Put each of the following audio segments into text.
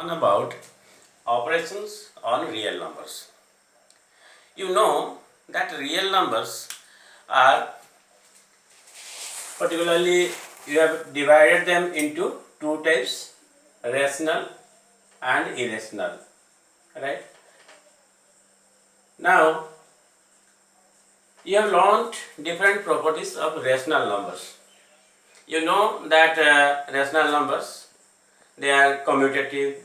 on about operations on real numbers. You know that real numbers are particularly you have divided them into two types, rational and irrational, right? Now you have learned different properties of rational numbers. You know that rational numbers, they are commutative,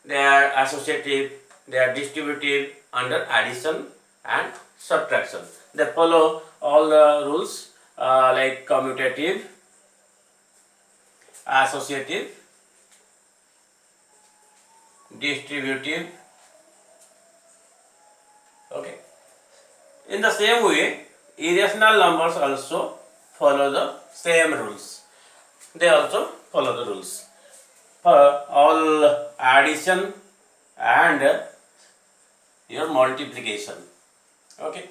they are associative, they are distributive under addition and subtraction. They follow all the rules like commutative, associative, distributive. Okay. In the same way, irrational numbers also follow the same rules. They also follow the rules for all addition and your multiplication. Okay.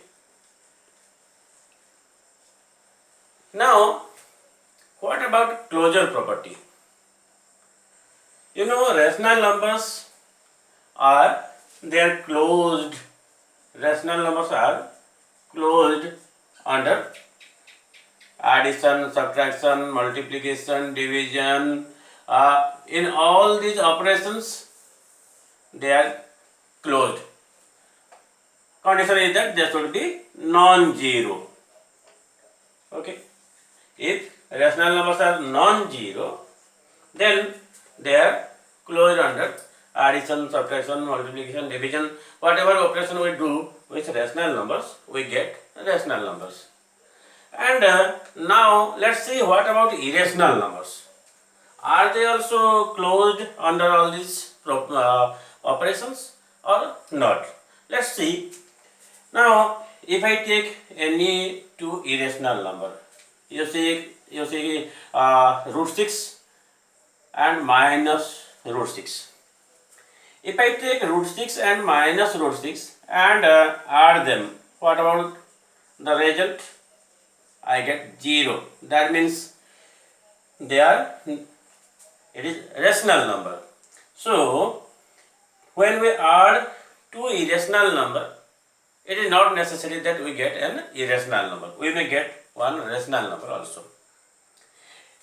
Now, what about closure property? You know, rational numbers are closed. Rational numbers are closed under addition, subtraction, multiplication, division. In all these operations, they are closed. Condition is that they should be non-zero. Okay. If rational numbers are non-zero, then they are closed under addition, subtraction, multiplication, division. Whatever operation we do with rational numbers, we get rational numbers. And now let's see what about irrational numbers. Are they also closed under all these operations or not? Let's see. Now, if I take any two irrational number, you see root 6 and minus root 6. If I take root 6 and minus root 6 and add them, what about the result? I get 0. That means it is rational number. So, when we add two irrational number, it is not necessary that we get an irrational number. We may get one rational number also.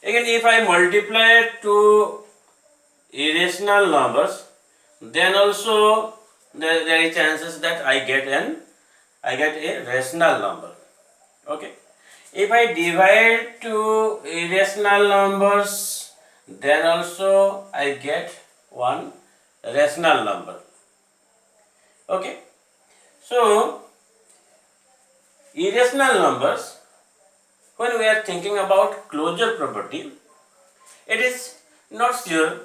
Again, if I multiply two irrational numbers, then also there is chances that I get a rational number. Okay. If I divide two irrational numbers, then also I get one rational number. Okay. So, irrational numbers, when we are thinking about closure property, it is not sure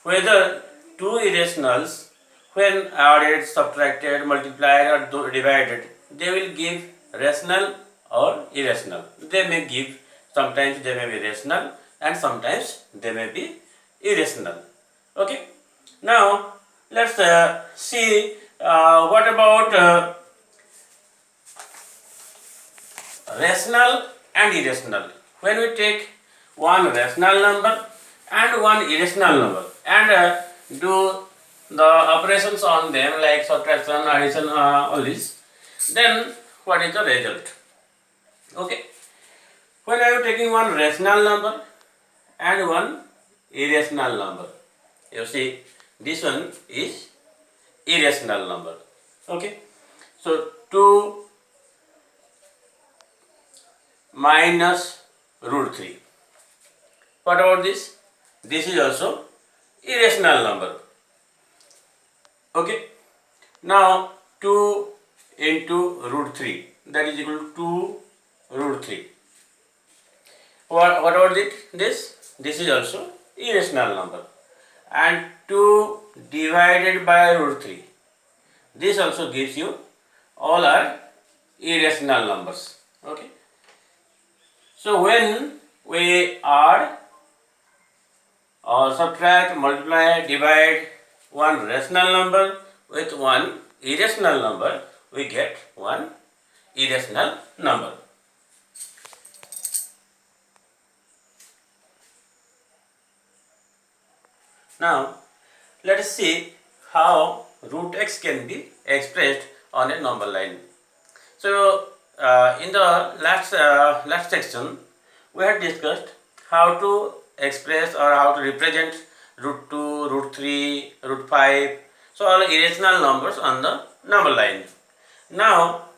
whether two irrationals, when added, subtracted, multiplied or divided, they will give rational or irrational. They may give, sometimes they may be rational and sometimes they may be irrational. Okay. Now, let's see what about rational and irrational. When we take one rational number and one irrational number and do the operations on them like subtraction, addition, all this, then what is the result? Okay. When I am taking one rational number and one irrational number, you see this one is irrational number. Okay. So 2 minus root 3. What about this? This is also irrational number. Okay. Now 2 into root 3, that is equal to 2 root 3. What about this? This is also irrational number. And 2 divided by root 3. This also gives you all are irrational numbers. Okay. So when we add or subtract, multiply, divide one rational number with one irrational number, we get one irrational number. Now, let us see how root x can be expressed on a number line. So in the last section we had discussed how to express or how to represent root 2, root 3, root 5, so all irrational numbers on the number line. Now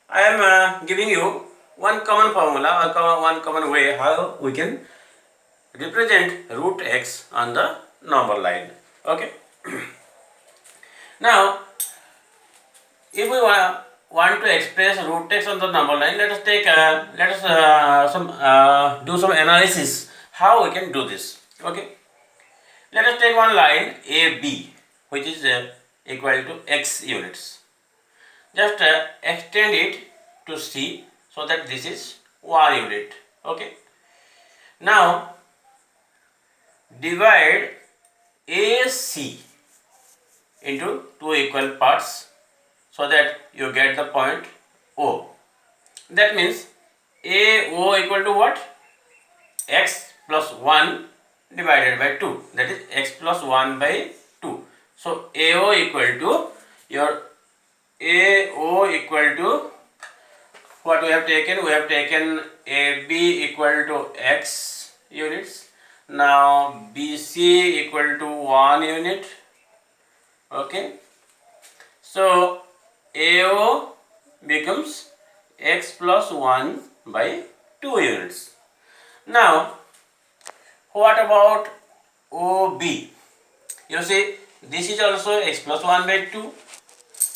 I am giving you one common formula or one common way how we can represent root x on the number line. Okay. Now if we want to express root x on the number line, let us do some analysis how we can do this. Okay, let us take one line AB which is equal to x units. Just extend it to C so that this is 1 unit. Okay, now divide AC into two equal parts so that you get the point O. That means AO equal to what? X plus 1 divided by 2, that is x plus 1 by 2. So AO equal to what we have taken? We have taken AB equal to x units. Now BC equal to 1 unit. Okay. So AO becomes x plus 1 by 2 units. Now what about OB? You see this is also x plus 1 by 2.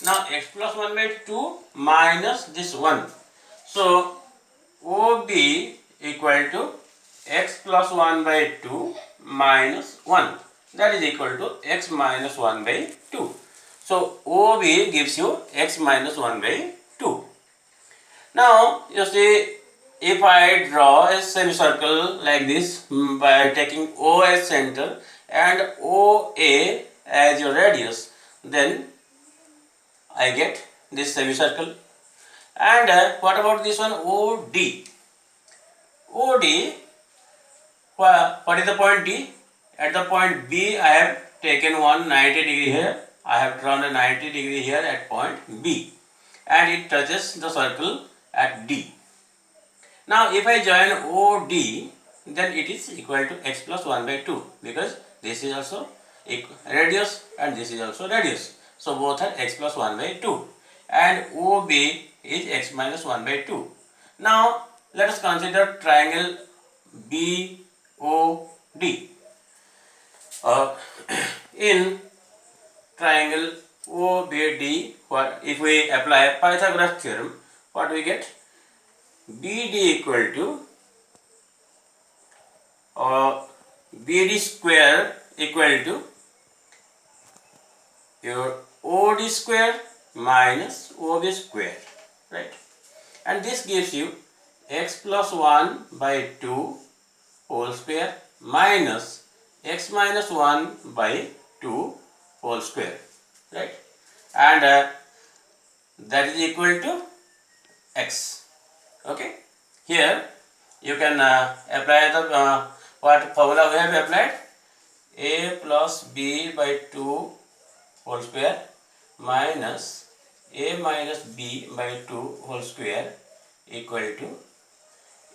Now x plus 1 by 2 minus this 1. So OB equal to x plus 1 by 2 minus 1. That is equal to x minus 1 by 2. So OB gives you x minus 1 by 2. Now you see, if I draw a semicircle like this by taking O as center and OA as your radius, then I get this semicircle. And what about this one OD? OD, what is the point D? At the point B I have taken one 90 degree here. I have drawn a 90 degree here at point B and it touches the circle at D. Now if I join OD, then it is equal to x plus 1 by 2 because this is also radius and this is also radius. So both are x plus 1 by 2 and OB is x minus 1 by 2. Now let us consider triangle BOD. In triangle OBD, if we apply Pythagoras theorem, what we get? BD equal to BD square equal to your OD square minus OB square, right? And this gives you x plus 1 by 2 whole square minus x minus 1 by 2 whole square, right? And that is equal to x. Okay, here you can apply the what formula we have applied? A plus B by 2 whole square minus A minus B by 2 whole square equal to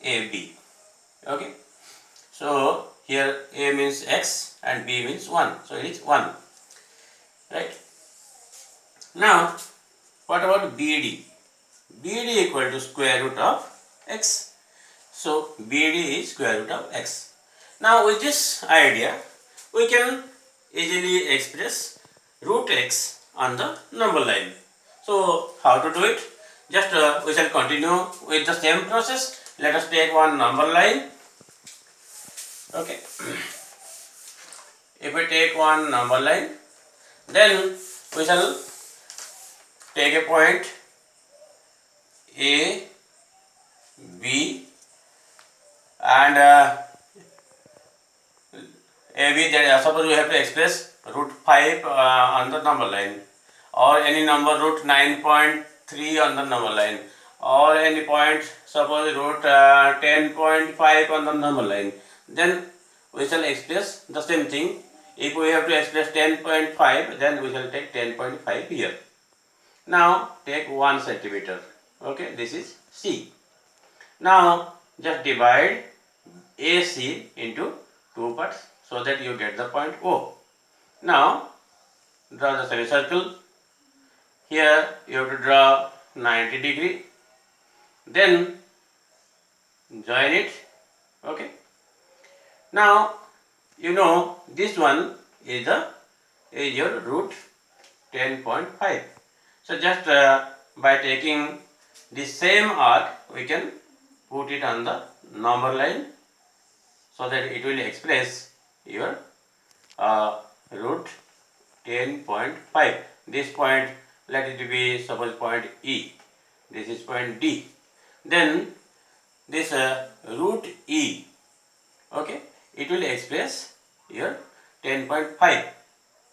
AB. Okay, so here A means x and B means 1, so it is 1, right? Now what about BD? BD equal to square root of x. So BD is square root of x. Now with this idea we can easily express root x on the number line. So how to do it? Just we shall continue with the same process. Let us take one number line. Okay. If we take one number line, then we shall take a point A, B and AB, that suppose we have to express root 5 on the number line, or any number root 9.3 on the number line, or any point suppose root 10.5 on the number line. Then we shall express the same thing If we have to express 10.5, then we shall take 10.5 here. Now take 1 centimeter. Okay, this is C. Now just divide AC into 2 parts so that you get the point O. Now draw the semicircle. Here you have to draw 90 degree. Then join it. Okay. Now you know this one is your root 10.5. So just by taking the same arc, we can put it on the number line so that it will express your root 10.5. This point, let it be suppose point E. This is point D. Then this root E, okay, it will express your 10.5.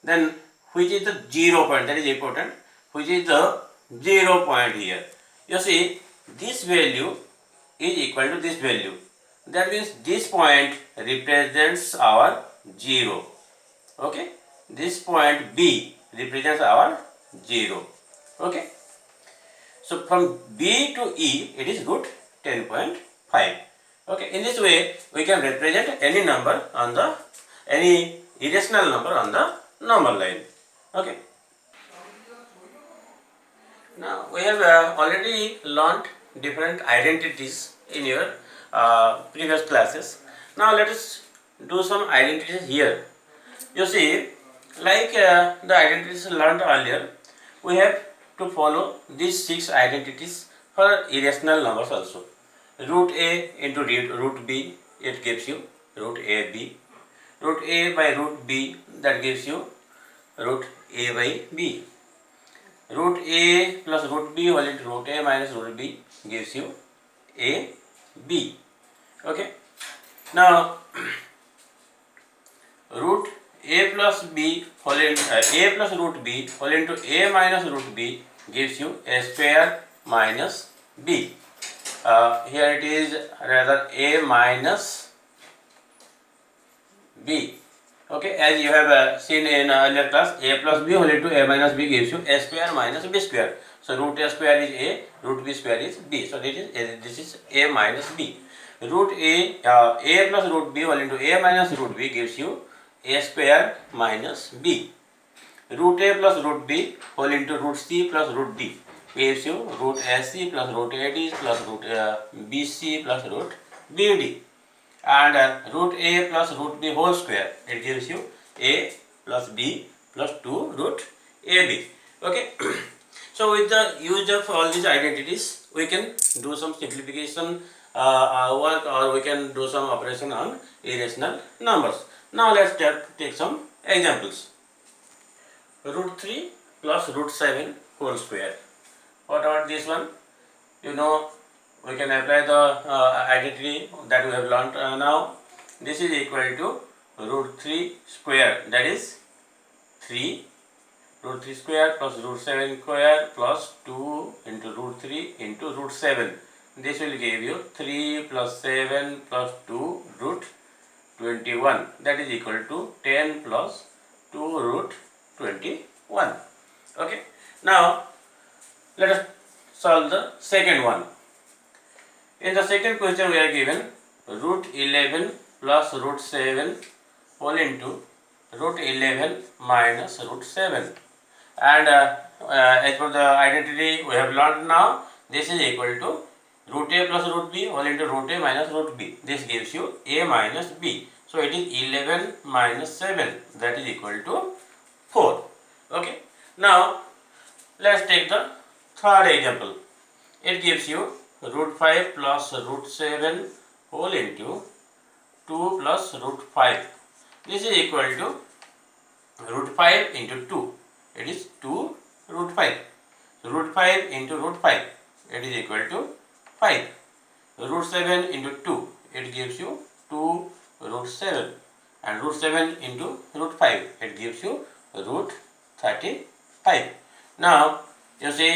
Then which is the 0 point, that is important, which is the 0 point here. You see, this value is equal to this value. That means this point represents our 0. Okay, this point B represents our 0. Okay, so from B to E it is root 10.5. Okay, in this way we can represent any number on the any irrational number on the number line. Okay. Now we have already learnt different identities in your previous classes. Now let us do some identities here. You see, like the identities learned earlier, we have to follow these 6 identities for irrational numbers also. Root A into root B, it gives you root AB. Root A by root B, that gives you root A by B. Root A plus root B whole into root A minus root B gives you A B. Okay. Now root A plus B whole into A plus root B whole into A minus root B gives you A square minus B. Here it is rather A minus B. Okay, as you have seen in earlier class, A plus B whole into A minus B gives you A square minus B square. So root A square is A, root B square is B. So this is A minus B. Root A plus root B whole into A minus root B gives you A square minus B. Root A plus root B whole into root C plus root D gives you root AC plus root AD plus root BC plus root BD. And root A plus root B whole square, it gives you A plus B plus 2 root AB. Okay. So with the use of all these identities, we can do some simplification work, or we can do some operation on irrational numbers. Now let's take some examples. Root 3 plus root 7 whole square. What about this one? You know, we can apply the identity that we have learnt now. This is equal to root 3 square, that is 3, root 3 square plus root 7 square plus 2 into root 3 into root 7. This will give you 3 plus 7 plus 2 root 21, that is equal to 10 plus 2 root 21. Okay. Now let us solve the second one. In the second question we are given root 11 plus root 7 whole into root 11 minus root 7. And as per the identity we have learned now, this is equal to root A plus root B whole into root A minus root B. This gives you A minus B. So it is 11 minus 7, that is equal to 4. Okay. Now let's take the third example. It gives you root 5 plus root 7 whole into 2 plus root 5. This is equal to root 5 into 2. It is 2 root 5. So root 5 into root 5. It is equal to 5. Root 7 into 2. It gives you 2 root 7. And root 7 into root 5. It gives you root 35. Now you see,